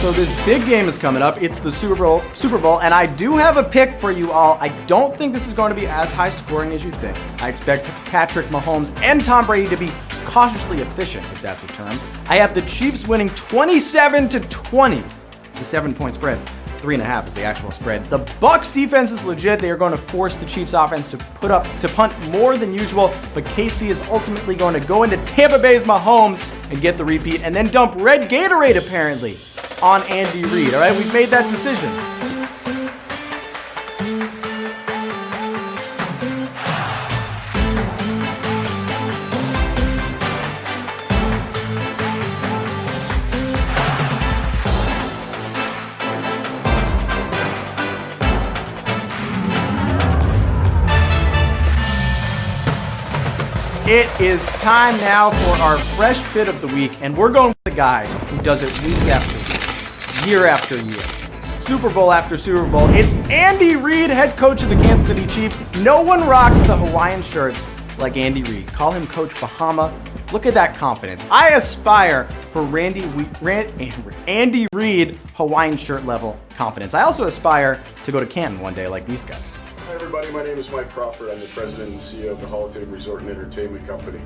So this big game is coming up. It's the Super Bowl, and I do have a pick for you all. I don't think this is going to be as high scoring as you think. I expect Patrick Mahomes and Tom Brady to be cautiously efficient, if that's a term. I have the Chiefs winning 27-20. It's a 7-point spread. 3.5 is the actual spread. The Bucs defense is legit. They are going to force the Chiefs offense to punt more than usual, but KC is ultimately going to go into Tampa Bay's Mahomes and get the repeat, and then dump red Gatorade apparently on Andy Reid. All right, we've made that decision. It is time now for our fresh fit of the week, and we're going with the guy who does it week after week, year after year, Super Bowl after Super Bowl. It's Andy Reid, head coach of the Kansas City Chiefs. No one rocks the Hawaiian shirts like Andy Reid. Call him Coach Bahama. Look at that confidence. I aspire for Andy Reid Hawaiian shirt level confidence. I also aspire to go to Canton one day like these guys. Hi everybody, my name is Mike Crawford. I'm the president and CEO of the Hall of Fame Resort and Entertainment Company.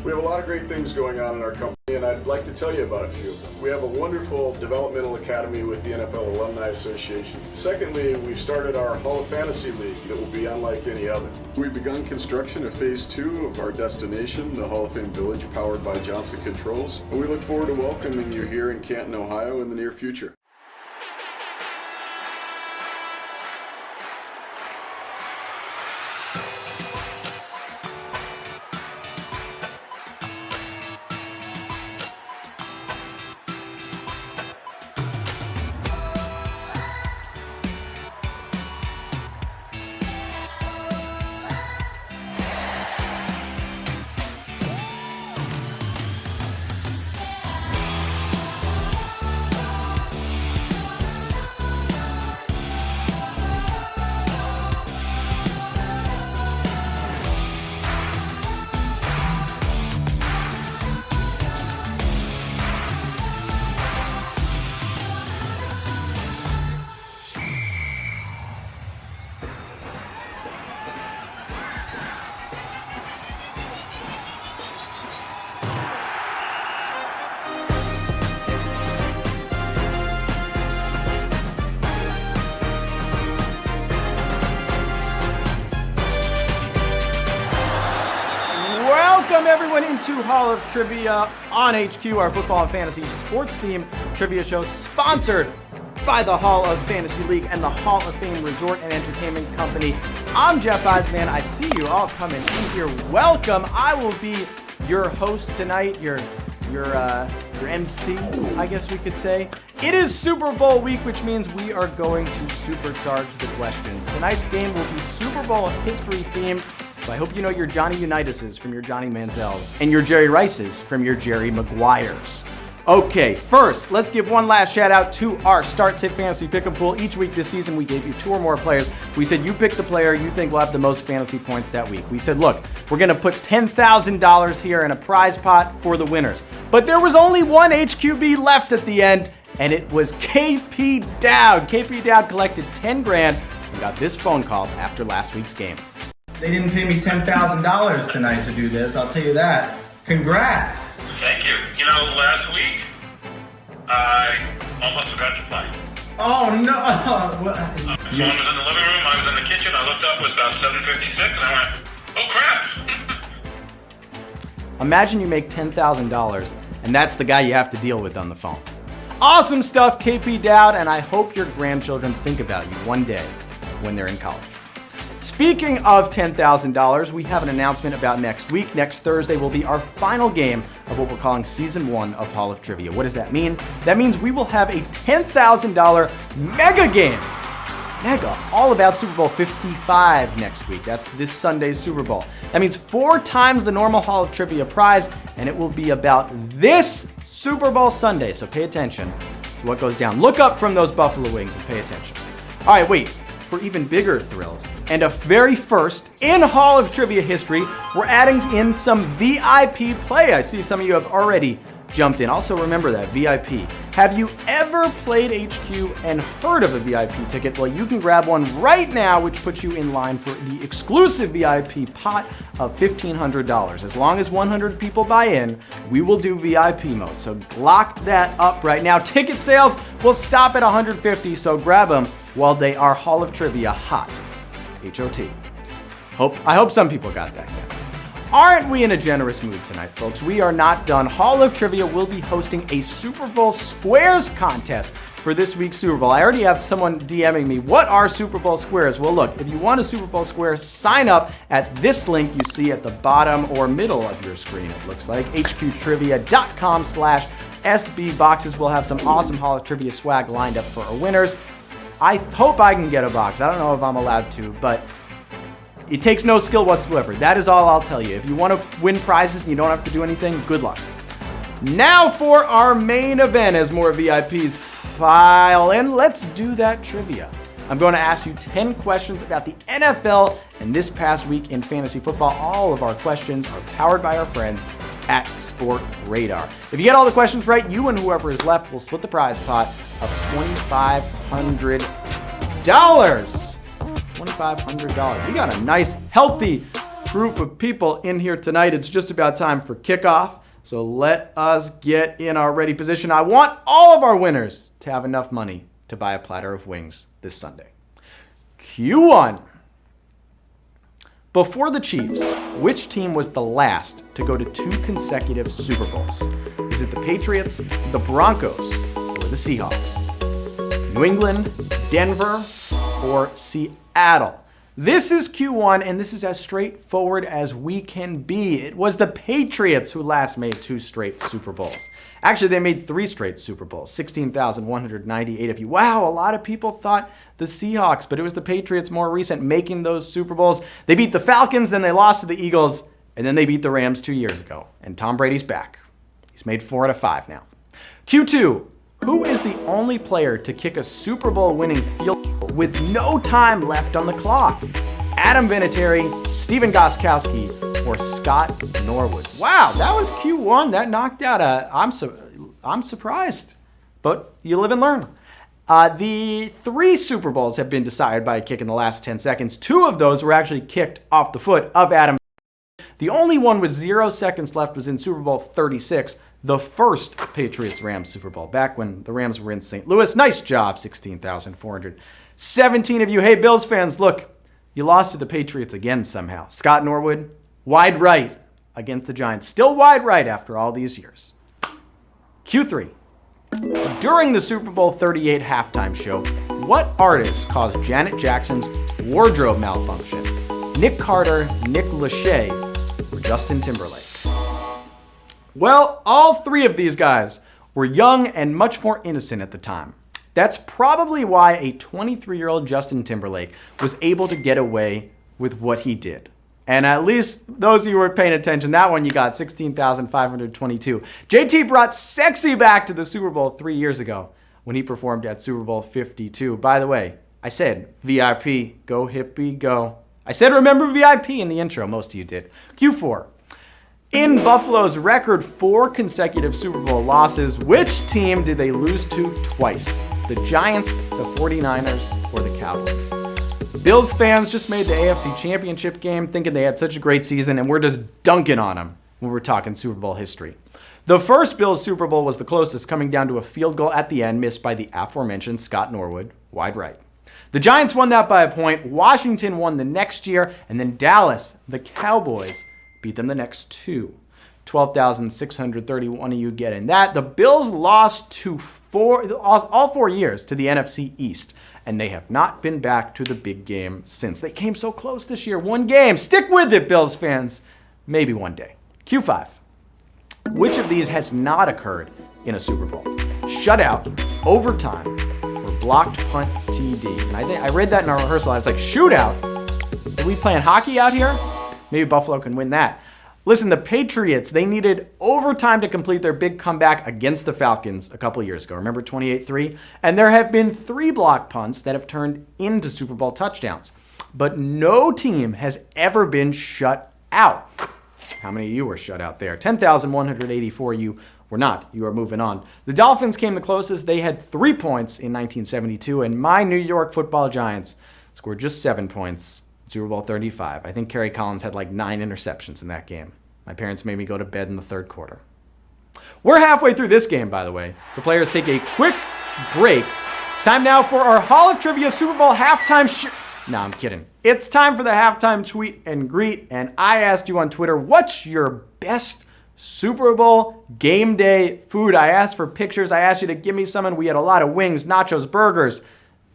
We have a lot of great things going on in our company, and I'd like to tell you about a few of them. We have a wonderful developmental academy with the NFL Alumni Association. Secondly, we've started our Hall of Fantasy League that will be unlike any other. We've begun construction of Phase 2 of our destination, the Hall of Fame Village, powered by Johnson Controls, and we look forward to welcoming you here in Canton, Ohio in the near future. Welcome everyone into Hall of Trivia on HQ, our football and fantasy sports themed trivia show sponsored by the Hall of Fantasy League and the Hall of Fame Resort and Entertainment Company. I'm Jeff Eisenband. I see you all coming in here. Welcome. I will be your host tonight, your MC, I guess we could say. It is Super Bowl week, which means we are going to supercharge the questions. Tonight's game will be Super Bowl history themed. So I hope you know your Johnny Unitises from your Johnny Manziels and your Jerry Rices from your Jerry Maguires. Okay, first, let's give one last shout out to our Start Sit Fantasy Pick'em Pool. Each week this season, we gave you 2 or more players. We said you pick the player you think will have the most fantasy points that week. We said, look, we're going to put $10,000 here in a prize pot for the winners. But there was only one HQB left at the end, and it was KP Dowd. KP Dowd collected 10 grand and got this phone call after last week's game. They didn't pay me $10,000 tonight to do this, I'll tell you that. Congrats! Thank you. You know, last week, I almost forgot to play. Oh, no! Someone was in the living room, I was in the kitchen, I looked up, it was about 7:56, and I went, oh crap! Imagine you make $10,000, and that's the guy you have to deal with on the phone. Awesome stuff, KP Dowd, and I hope your grandchildren think about you one day when they're in college. Speaking of $10,000, we have an announcement about next week. Next Thursday will be our final game of what we're calling Season 1 of Hall of Trivia. What does that mean? That means we will have a $10,000 mega game. Mega, all about Super Bowl 55 next week. That's this Sunday's Super Bowl. That means 4 times the normal Hall of Trivia prize, and it will be about this Super Bowl Sunday. So pay attention to what goes down. Look up from those buffalo wings and pay attention. All right, wait. For even bigger thrills and a very first in Hall of Trivia history, we're adding in some VIP play. I see some of you have already jumped in. Also remember that VIP. Have you ever played HQ and heard of a VIP ticket? Well, you can grab one right now, which puts you in line for the exclusive VIP pot of $1,500. As long as 100 people buy in, we will do VIP mode. So lock that up right now. Ticket sales will stop at 150, so grab them while they are Hall of Trivia hot. H-O-T. I hope some people got that. Aren't we in a generous mood tonight, folks? We are not done. Hall of Trivia will be hosting a Super Bowl Squares contest for this week's Super Bowl. I already have someone DMing me, what are Super Bowl Squares? Well, look, if you want a Super Bowl Square, sign up at this link you see at the bottom or middle of your screen, it looks like, hqtrivia.com/SB boxes. We'll have some awesome Hall of Trivia swag lined up for our winners. I hope I can get a box. I don't know if I'm allowed to, but it takes no skill whatsoever. That is all I'll tell you. If you want to win prizes and you don't have to do anything, good luck. Now for our main event as more VIPs file in. Let's do that trivia. I'm going to ask you 10 questions about the NFL and this past week in fantasy football. All of our questions are powered by our friends at Sport Radar. If you get all the questions right, you and whoever is left will split the prize pot of $2,500. $2,500. We got a nice, healthy group of people in here tonight. It's just about time for kickoff. So let us get in our ready position. I want all of our winners to have enough money to buy a platter of wings this Sunday. Q1. Before the Chiefs, which team was the last to go to 2 consecutive Super Bowls? Is it the Patriots, the Broncos, or the Seahawks? New England, Denver, or Seattle? This is Q1, and this is as straightforward as we can be. It was the Patriots who last made 2 straight Super Bowls. Actually, they made 3 straight Super Bowls, 16,198 of you. Wow, a lot of people thought the Seahawks, but it was the Patriots more recent making those Super Bowls. They beat the Falcons, then they lost to the Eagles, and then they beat the Rams 2 years ago. And Tom Brady's back. He's made 4 out of 5 now. Q2. Who is the only player to kick a Super Bowl winning field goal with no time left on the clock? Adam Vinatieri, Stephen Gostkowski, or Scott Norwood? Wow, that was Q1. That knocked out I'm surprised, but you live and learn. The 3 Super Bowls have been decided by a kick in the last 10 seconds. 2 of those were actually kicked off the foot of Adam. The only one with 0 seconds left was in Super Bowl 36. The first Patriots-Rams Super Bowl, back when the Rams were in St. Louis. Nice job, 16,417 of you. Hey, Bills fans, look, you lost to the Patriots again somehow. Scott Norwood, wide right against the Giants. Still wide right after all these years. Q3. During the Super Bowl 38 halftime show, what artist caused Janet Jackson's wardrobe malfunction? Nick Carter, Nick Lachey, or Justin Timberlake? Well, all 3 of these guys were young and much more innocent at the time. That's probably why a 23-year-old Justin Timberlake was able to get away with what he did. And at least those of you who were paying attention, that one you got, 16,522. JT brought sexy back to the Super Bowl 3 years ago when he performed at Super Bowl 52. By the way, I said VIP, go hippie, go. I said remember VIP in the intro, most of you did. Q4. In Buffalo's record 4 consecutive Super Bowl losses, which team did they lose to twice? The Giants, the 49ers, or the Cowboys? Bills fans just made the AFC Championship game thinking they had such a great season, and we're just dunking on them when we're talking Super Bowl history. The first Bills Super Bowl was the closest, coming down to a field goal at the end missed by the aforementioned Scott Norwood, wide right. The Giants won that by a point, Washington won the next year, and then Dallas, the Cowboys, beat them the next 2. 12,631 of you get in that. The Bills lost to all 4 years to the NFC East, and they have not been back to the big game since. They came so close this year. 1 game. Stick with it, Bills fans. Maybe one day. Q5. Which of these has not occurred in a Super Bowl? Shutout, overtime, or blocked punt TD? And I read that in our rehearsal. I was like, shootout? Are we playing hockey out here? Maybe Buffalo can win that. Listen, the Patriots, they needed overtime to complete their big comeback against the Falcons a couple years ago. Remember 28-3? And there have been 3 block punts that have turned into Super Bowl touchdowns. But no team has ever been shut out. How many of you were shut out there? 10,184 you We're not. You are moving on. The Dolphins came the closest. They had 3 points in 1972, and my New York Football Giants scored just 7 points in Super Bowl 35. I think Kerry Collins had like 9 interceptions in that game. My parents made me go to bed in the third quarter. We're halfway through this game, by the way, so players take a quick break. It's time now for our Hall of Trivia Super Bowl halftime No, I'm kidding. It's time for the halftime tweet and greet, and I asked you on Twitter, what's your best Super Bowl game day food? I asked for pictures. I asked you to give me some, and we had a lot of wings, nachos, burgers.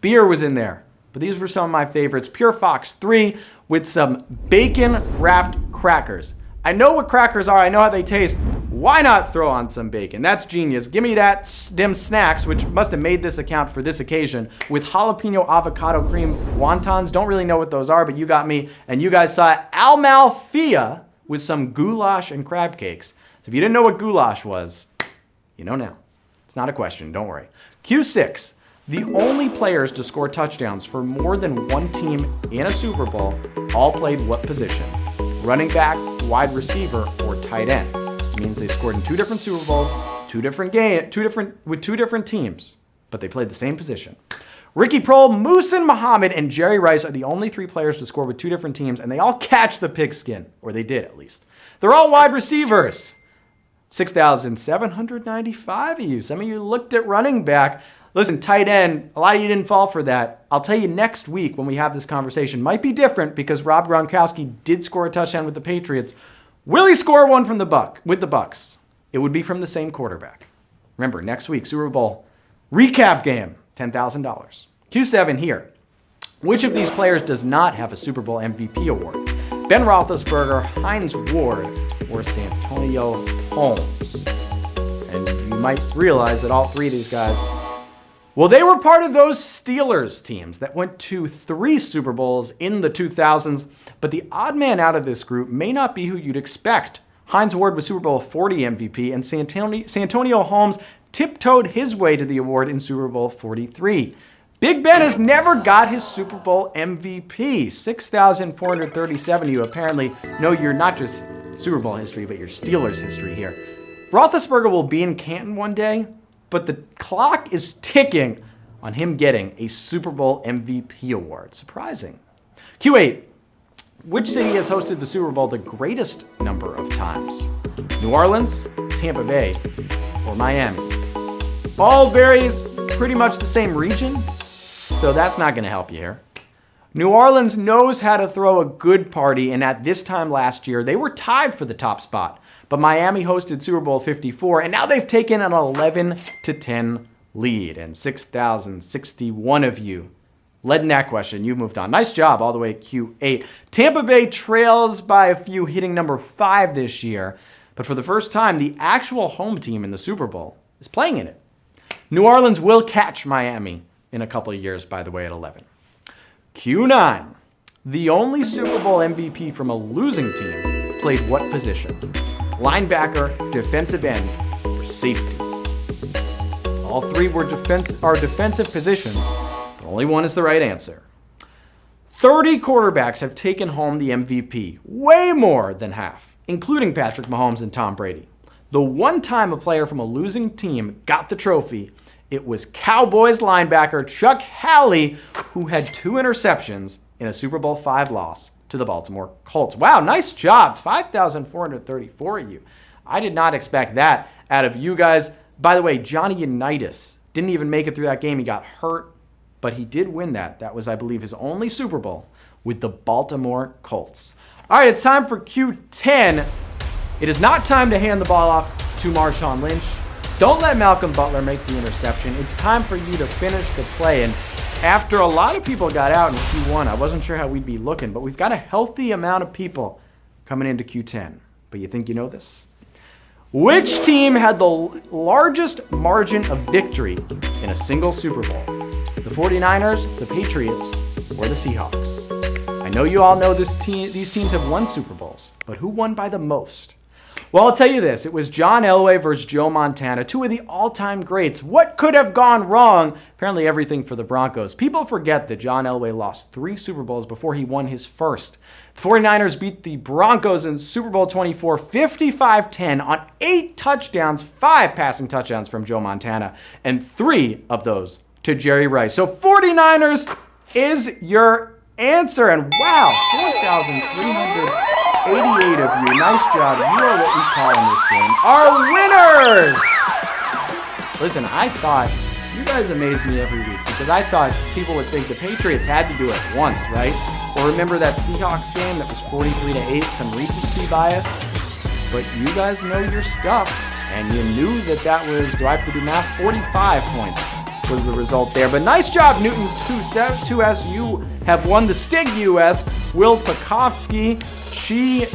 Beer was in there, but these were some of my favorites. Pure Fox 3 with some bacon-wrapped crackers. I know what crackers are. I know how they taste. Why not throw on some bacon? That's genius. Give me them snacks, which must have made this account for this occasion, with jalapeno avocado cream wontons. Don't really know what those are, but you got me. And you guys saw Amalfia with some goulash and crab cakes. So if you didn't know what goulash was, you know now. It's not a question. Don't worry. Q6. The only players to score touchdowns for more than one team in a Super Bowl all played what position? Running back, wide receiver, or tight end. It means they scored in 2 different Super Bowls, 2 different with 2 different teams, but they played the same position. Ricky Prohl, Muhsin Muhammad, and Jerry Rice are the only 3 players to score with 2 different teams, and they all catch the pigskin, or they did at least. They're all wide receivers. 6,795 of you. Some of you looked at running back. Listen, tight end, a lot of you didn't fall for that. I'll tell you next week when we have this conversation. Might be different because Rob Gronkowski did score a touchdown with the Patriots. Will he score one from with the Bucks? It would be from the same quarterback. Remember, next week, Super Bowl recap game, $10,000. Q7 here. Which of these players does not have a Super Bowl MVP award? Ben Roethlisberger, Hines Ward, or Santonio Holmes? And you might realize that all 3 of these guys, well, they were part of those Steelers teams that went to 3 Super Bowls in the 2000s, but the odd man out of this group may not be who you'd expect. Hines Ward was Super Bowl 40 MVP, and Santonio Holmes tiptoed his way to the award in Super Bowl 43. Big Ben has never got his Super Bowl MVP. 6,437 of you apparently know you're not just Super Bowl history, but your Steelers history here. Roethlisberger will be in Canton one day, but the clock is ticking on him getting a Super Bowl MVP award. Surprising. Q8. Which city has hosted the Super Bowl the greatest number of times? New Orleans, Tampa Bay, or Miami? All varies pretty much the same region, so that's not going to help you here. New Orleans knows how to throw a good party, and at this time last year, they were tied for the top spot. But Miami hosted Super Bowl 54, and now they've taken an 11-10 lead. And 6,061 of you led in that question. You moved on. Nice job all the way at Q8. Tampa Bay trails by a few, hitting number 5 this year. But for the first time, the actual home team in the Super Bowl is playing in it. New Orleans will catch Miami in a couple of years, by the way, at 11. Q9. The only Super Bowl MVP from a losing team played what position? Linebacker, defensive end, or safety? All 3 are defensive positions, but only one is the right answer. 30 quarterbacks have taken home the MVP, way more than half, including Patrick Mahomes and Tom Brady. The one time a player from a losing team got the trophy, it was Cowboys linebacker Chuck Howley, who had 2 interceptions in a Super Bowl 5 loss to the Baltimore Colts. Wow, nice job. 5,434 of you. I did not expect that out of you guys. By the way, Johnny Unitas didn't even make it through that game. He got hurt, but he did win that. That was, I believe, his only Super Bowl with the Baltimore Colts. All right, it's time for Q10. It is not time to hand the ball off to Marshawn Lynch. Don't let Malcolm Butler make the interception. It's time for you to finish the play. And after a lot of people got out in Q1, I wasn't sure how we'd be looking, but we've got a healthy amount of people coming into Q10. But you think you know this? Which team had the largest margin of victory in a single Super Bowl? The 49ers, the Patriots, or the Seahawks? I know you all know these teams have won Super Bowls, but who won by the most? Well, I'll tell you this. It was John Elway versus Joe Montana, two of the all-time greats. What could have gone wrong? Apparently everything for the Broncos. People forget that John Elway lost 3 Super Bowls before he won his first. The 49ers beat the Broncos in Super Bowl 24, 55-10 on 8 touchdowns, 5 passing touchdowns from Joe Montana, and 3 of those to Jerry Rice. So 49ers is your answer. And wow, 4,388 of you. Nice job. You are what we call in this game our winners. Listen, I thought you guys amaze me every week because I thought people would think the Patriots had to do it once, right? Or remember that Seahawks game that was 43-8, some recency bias? But you guys know your stuff, and you knew that was, do I have to do math? 45 points was the result there. But nice job, Newton 2S. You have won the Stig US. Will Pekovsky, she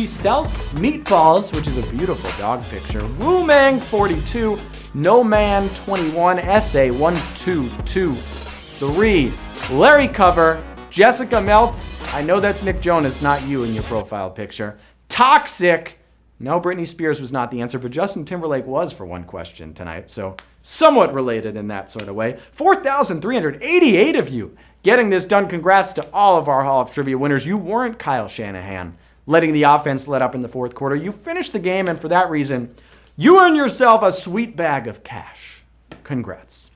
self meatballs, which is a beautiful dog picture. Wu Mang 42, No Man 21, SA 1223, Larry Cover, Jessica Meltz. I know that's Nick Jonas, not you in your profile picture. Toxic. No, Britney Spears was not the answer, but Justin Timberlake was for one question tonight, so somewhat related in that sort of way. 4,388 of you getting this done. Congrats to all of our Hall of Trivia winners. You weren't Kyle Shanahan letting the offense let up in the fourth quarter. You finished the game, and for that reason, you earn yourself a sweet bag of cash. Congrats.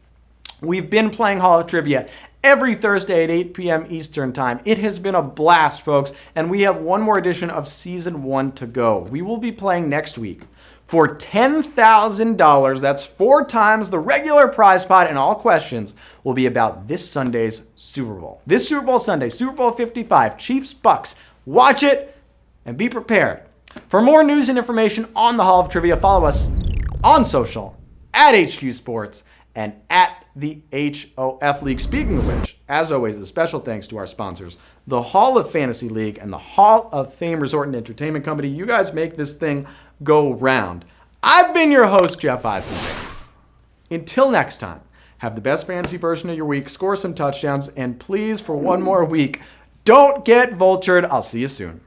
We've been playing Hall of Trivia every Thursday at 8 p.m. Eastern Time. It has been a blast, folks, and we have one more edition of Season 1 to go. We will be playing next week for $10,000. That's 4 times the regular prize pot, and all questions will be about this Sunday's Super Bowl. This Super Bowl Sunday, Super Bowl 55, Chiefs, Bucks. Watch it and be prepared. For more news and information on the Hall of Trivia, follow us on social at HQ Sports and at the HOF League. Speaking of which, as always, a special thanks to our sponsors, the Hall of Fantasy League and the Hall of Fame Resort and Entertainment Company. You guys make this thing go round. I've been your host, Jeff Eisenband. Until next time, have the best fantasy version of your week, score some touchdowns, and please, for one more week, don't get vultured. I'll see you soon.